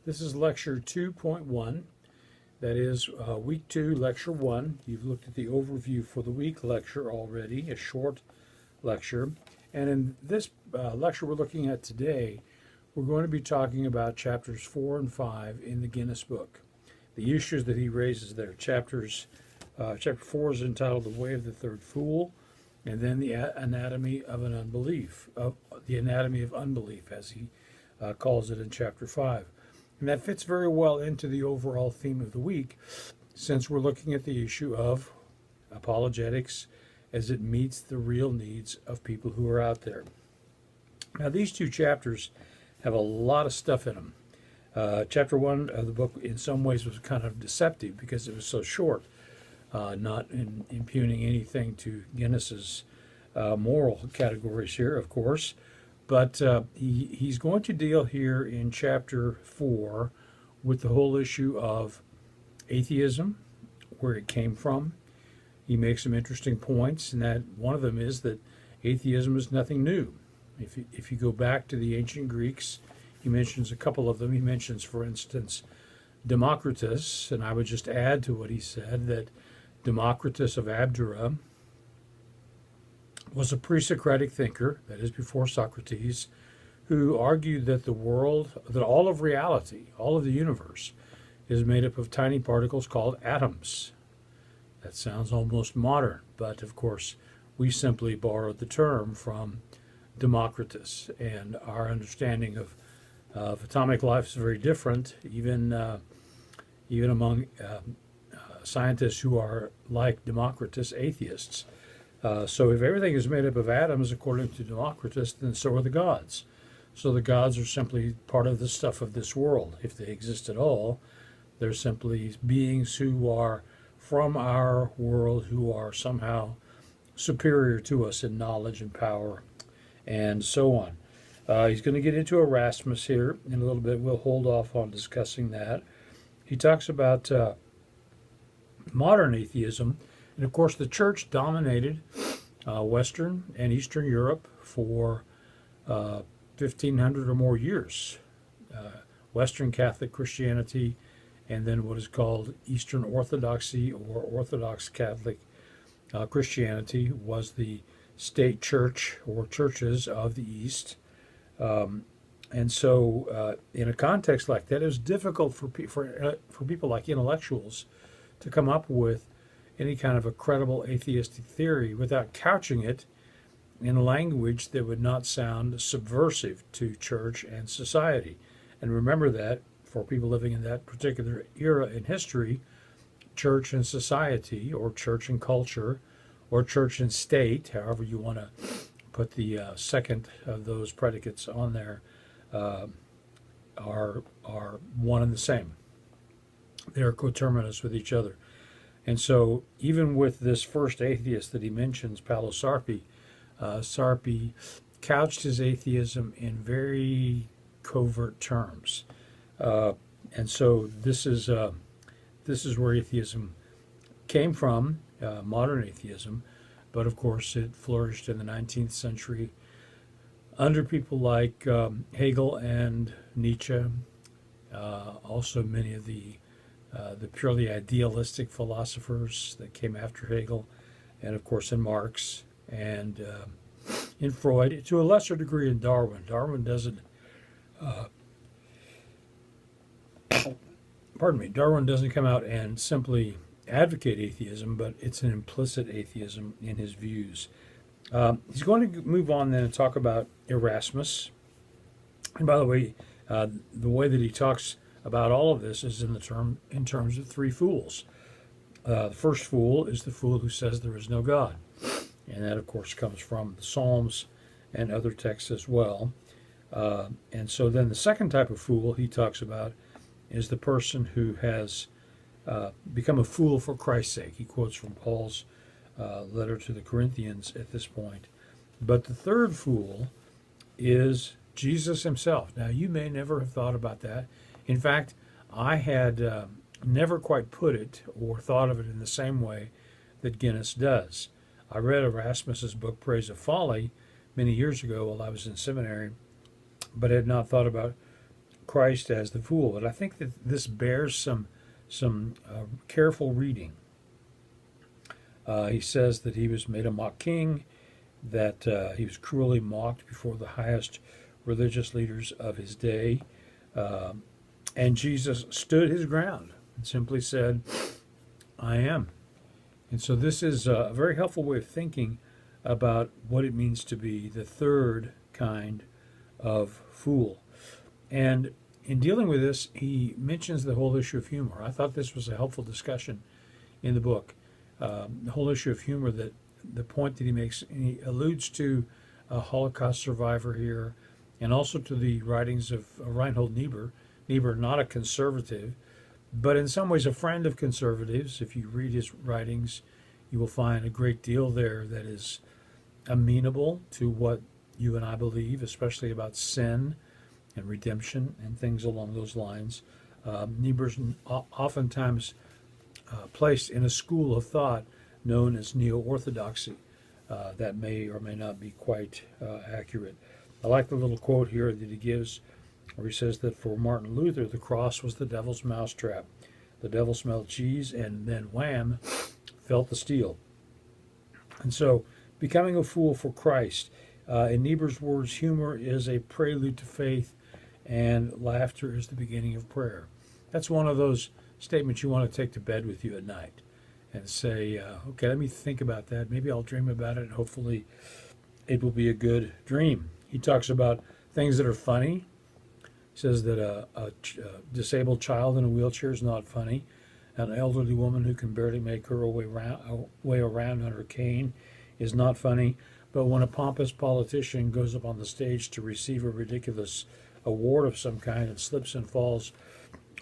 This is lecture 2.1. That is week 2, lecture 1. You've looked at the overview for the week lecture already, a short lecture. And in this lecture we're looking at today, we're going to be talking about chapters 4 and 5 in the Guinness book. The issues that he raises there. Chapter 4 is entitled The Way of the Third Fool, and then the anatomy of unbelief, as he calls it in chapter 5. And that fits very well into the overall theme of the week, since we're looking at the issue of apologetics as it meets the real needs of people who are out there. Now, these two chapters have a lot of stuff in them. Chapter 1 of the book, in some ways, was kind of deceptive because it was so short, not impugning anything to Guinness's moral categories here, of course. But he's going to deal here in chapter 4 with the whole issue of atheism, where it came from. He makes some interesting points, and that one of them is that atheism is nothing new. If you go back to the ancient Greeks, he mentions a couple of them. He mentions, for instance, Democritus, and I would just add to what he said that Democritus of Abdera was a pre-Socratic thinker, that is before Socrates, who argued that the world, that all of reality, all of the universe, is made up of tiny particles called atoms. That sounds almost modern, but of course we simply borrowed the term from Democritus, and our understanding of atomic life is very different, even among scientists who are, like Democritus, atheists. So if everything is made up of atoms, according to Democritus, then so are the gods. So the gods are simply part of the stuff of this world. If they exist at all, they're simply beings who are from our world, who are somehow superior to us in knowledge and power, and so on. He's going to get into Erasmus here in a little bit. We'll hold off on discussing that. He talks about modern atheism. And of course, the church dominated Western and Eastern Europe for 1,500 or more years. Western Catholic Christianity, and then what is called Eastern Orthodoxy or Orthodox Catholic Christianity was the state church or churches of the East. And so in a context like that, it was difficult for people like intellectuals to come up with any kind of a credible atheistic theory without couching it in language that would not sound subversive to church and society. And remember that for people living in that particular era in history, church and society, or church and culture, or church and state, however you want to put the second of those predicates on there, are one and the same. They're coterminous with each other. And so even with this first atheist that he mentions, Paulo Sarpi, Sarpi couched his atheism in very covert terms. And so this is where atheism came from, modern atheism, but of course it flourished in the 19th century under people like Hegel and Nietzsche, also many of the purely idealistic philosophers that came after Hegel, and of course in Marx, and in Freud, to a lesser degree in Darwin. Darwin doesn't, Darwin doesn't come out and simply advocate atheism, but it's an implicit atheism in his views. He's going to move on then and talk about Erasmus. And by the way that he talks about all of this is in terms of three fools. The first fool is the fool who says there is no God. And that, of course, comes from the Psalms and other texts as well. And so then the second type of fool he talks about is the person who has become a fool for Christ's sake. He quotes from Paul's letter to the Corinthians at this point. But the third fool is Jesus himself. Now, you may never have thought about that. In fact, I had never quite put it or thought of it in the same way that Guinness does. I read Erasmus's book, Praise of Folly, many years ago while I was in seminary, but had not thought about Christ as the fool. But I think that this bears some careful reading. He says that he was made a mock king, that he was cruelly mocked before the highest religious leaders of his day, and Jesus stood his ground and simply said, I am. And so this is a very helpful way of thinking about what it means to be the third kind of fool. And in dealing with this, he mentions the whole issue of humor. I thought this was a helpful discussion in the book. The whole issue of humor, that the point that he makes, and he alludes to a Holocaust survivor here, and also to the writings of Reinhold Niebuhr. Niebuhr, not a conservative, but in some ways a friend of conservatives. If you read his writings, you will find a great deal there that is amenable to what you and I believe, especially about sin and redemption and things along those lines. Niebuhr's oftentimes placed in a school of thought known as neo-orthodoxy. That may or may not be quite accurate. I like the little quote here that he gives, where he says that for Martin Luther, the cross was the devil's mousetrap. The devil smelled cheese and then wham, felt the steel. And so, becoming a fool for Christ, in Niebuhr's words, humor is a prelude to faith, and laughter is the beginning of prayer. That's one of those statements you want to take to bed with you at night and say, okay, let me think about that. Maybe I'll dream about it, and hopefully it will be a good dream. He talks about things that are funny. He says that a disabled child in a wheelchair is not funny. An elderly woman who can barely make her way around on her cane is not funny. But when a pompous politician goes up on the stage to receive a ridiculous award of some kind and slips and falls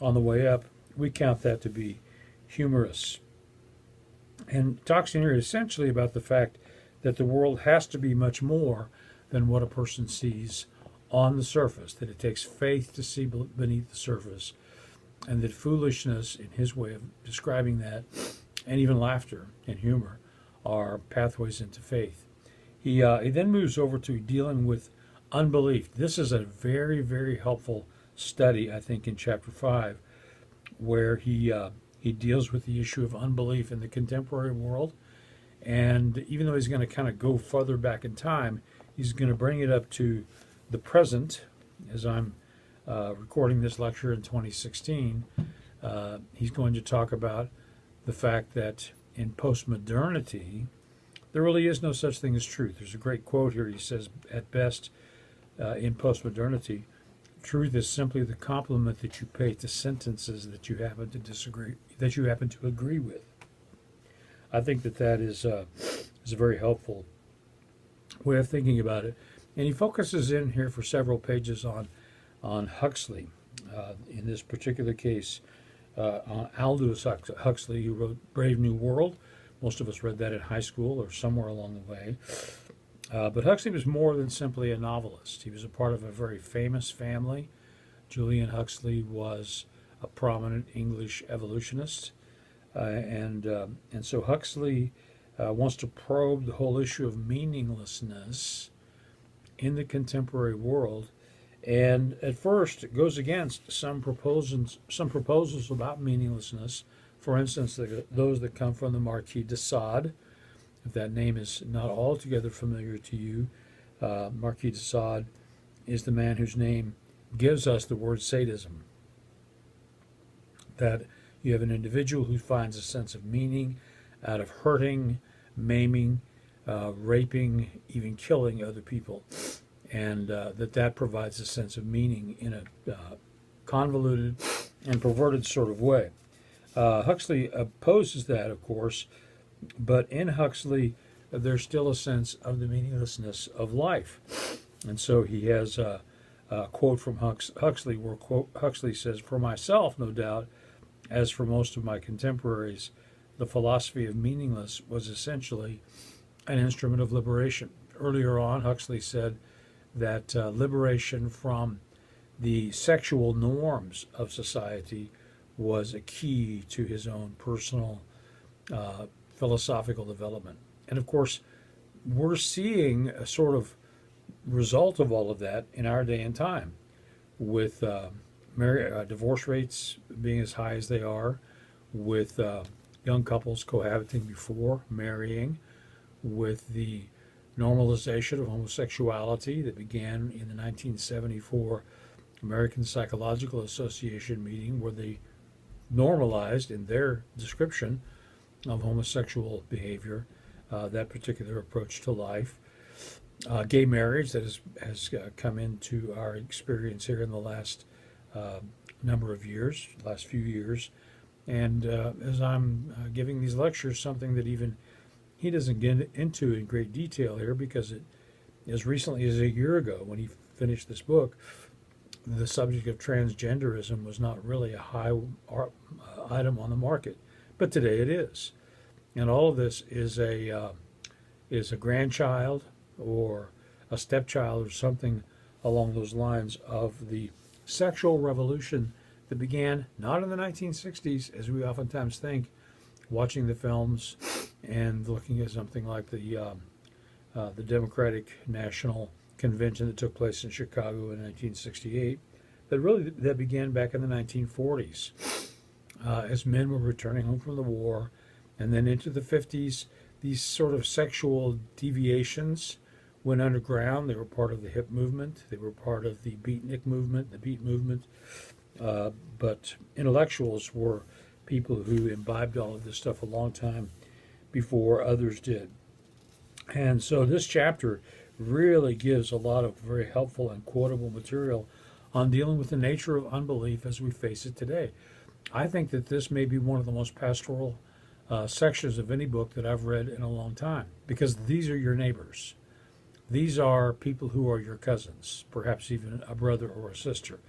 on the way up, we count that to be humorous. And talks in here essentially about the fact that the world has to be much more than what a person sees on the surface, that it takes faith to see beneath the surface, and that foolishness, in his way of describing that, and even laughter and humor, are pathways into faith. He then moves over to dealing with unbelief. This is a very, very helpful study, I think, in chapter 5, where he deals with the issue of unbelief in the contemporary world. And even though he's going to kind of go further back in time, he's going to bring it up to the present. As I'm recording this lecture in 2016, he's going to talk about the fact that in postmodernity, there really is no such thing as truth. There's a great quote here. He says, at best, in postmodernity, truth is simply the compliment that you pay to sentences that you happen to agree with. I think that is a very helpful way of thinking about it. And he focuses in here for several pages on Huxley. In this particular case, on Aldous Huxley, who wrote Brave New World. Most of us read that in high school or somewhere along the way. But Huxley was more than simply a novelist. He was a part of a very famous family. Julian Huxley was a prominent English evolutionist. And so Huxley wants to probe the whole issue of meaninglessness in the contemporary world. And at first, it goes against some proposals about meaninglessness. For instance, those that come from the Marquis de Sade. If that name is not altogether familiar to you, Marquis de Sade is the man whose name gives us the word sadism. That you have an individual who finds a sense of meaning out of hurting, maiming, raping, even killing other people. And that provides a sense of meaning in a convoluted and perverted sort of way. Huxley opposes that, of course, but in Huxley, there's still a sense of the meaninglessness of life. And so he has a quote from Huxley, where Huxley says, "For myself, no doubt, as for most of my contemporaries, the philosophy of meaningless was essentially an instrument of liberation." Earlier on, Huxley said that liberation from the sexual norms of society was a key to his own personal philosophical development. And of course, we're seeing a sort of result of all of that in our day and time with divorce rates being as high as they are, with young couples cohabiting before marrying, with the normalization of homosexuality that began in the 1974 American Psychological Association meeting, where they normalized in their description of homosexual behavior that particular approach to life. Gay marriage that has come into our experience here in the last number of years, last few years. And as I'm giving these lectures, something that even he doesn't get into in great detail here, because it, as recently as a year ago when he finished this book, the subject of transgenderism was not really a high item on the market, but today it is. And all of this is a grandchild or a stepchild or something along those lines of the sexual revolution that began not in the 1960s, as we oftentimes think, watching the films and looking at something like the Democratic National Convention that took place in Chicago in 1968, but really that began back in the 1940s as men were returning home from the war, and then into the 50s, these sort of sexual deviations went underground. They were part of the hip movement. They were part of the beatnik movement, the beat movement. But intellectuals were people who imbibed all of this stuff a long time before others did. And so this chapter really gives a lot of very helpful and quotable material on dealing with the nature of unbelief as we face it today. I think that this may be one of the most pastoral sections of any book that I've read in a long time, because these are your neighbors. These are people who are your cousins, perhaps even a brother or a sister,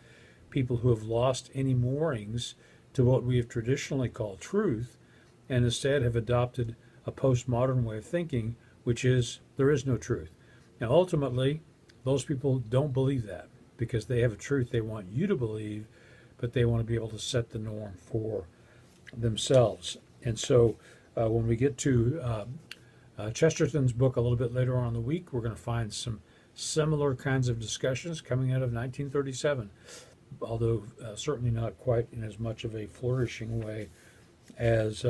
people who have lost any moorings to what we have traditionally called truth, and instead have adopted a postmodern way of thinking, which is there is no truth. Now, ultimately, those people don't believe that because they have a truth they want you to believe, but they want to be able to set the norm for themselves. And so when we get to Chesterton's book a little bit later on in the week, we're going to find some similar kinds of discussions coming out of 1937, although certainly not quite in as much of a flourishing way as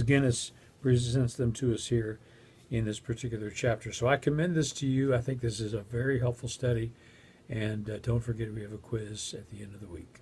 Guinness presents them to us here in this particular chapter. So I commend this to you. I think this is a very helpful study, and don't forget we have a quiz at the end of the week.